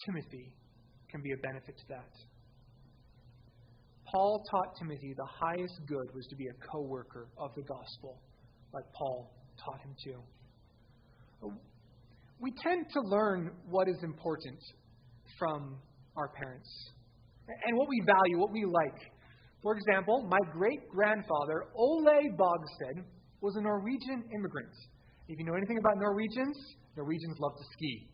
Timothy can be a benefit to that. Paul taught Timothy the highest good was to be a co-worker of the gospel, like Paul taught him to. We tend to learn what is important from our parents and what we value, what we like. For example, my great-grandfather, Ole Bogstad, was a Norwegian immigrant. If you know anything about Norwegians love to ski.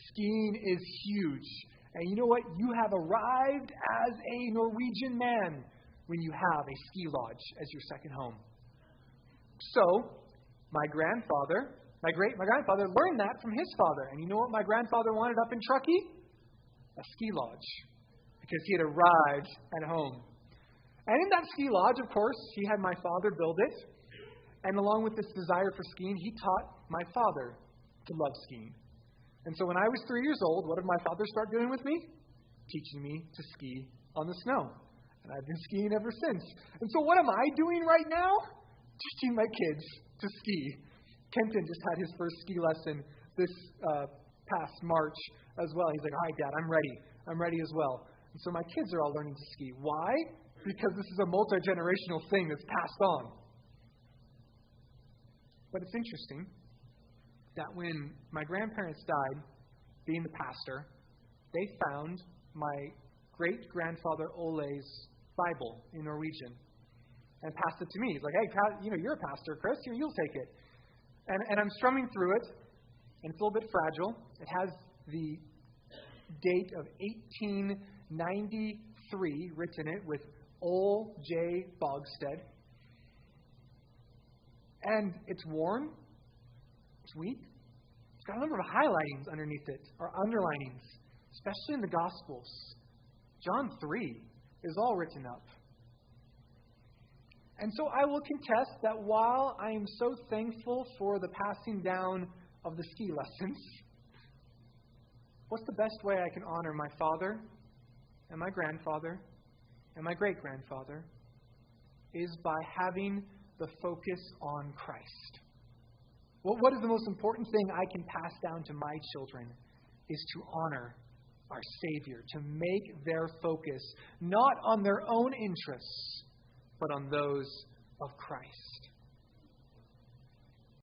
Skiing is huge. And you know what? You have arrived as a Norwegian man when you have a ski lodge as your second home. So, my grandfather learned that from his father. And you know what my grandfather wanted up in Truckee? A ski lodge. Because he had arrived at home. And in that ski lodge, of course, he had my father build it. And along with this desire for skiing, he taught my father to love skiing. And so when I was 3 years old, what did my father start doing with me? Teaching me to ski on the snow. And I've been skiing ever since. And so what am I doing right now? Teaching my kids to ski. Kenton just had his first ski lesson this past March as well. He's like, all right, Dad, I'm ready. I'm ready as well. And so my kids are all learning to ski. Why? Because this is a multi-generational thing that's passed on. But it's interesting that when my grandparents died, being the pastor, they found my great-grandfather Ole's Bible in Norwegian and passed it to me. He's like, hey, you're a pastor, Chris. Here, you'll take it. And I'm strumming through it, and it's a little bit fragile. It has the date of 1893 written in it with Ole J. Bogstad. And it's worn. It's weak. It's got a number of highlightings underneath it, or underlinings, especially in the Gospels. John 3 is all written up. And so I will contest that while I am so thankful for the passing down of the ski lessons, what's the best way I can honor my father and my grandfather and my great-grandfather is by having the focus on Christ. Well, what is the most important thing I can pass down to my children is to honor our Savior, to make their focus not on their own interests, but on those of Christ.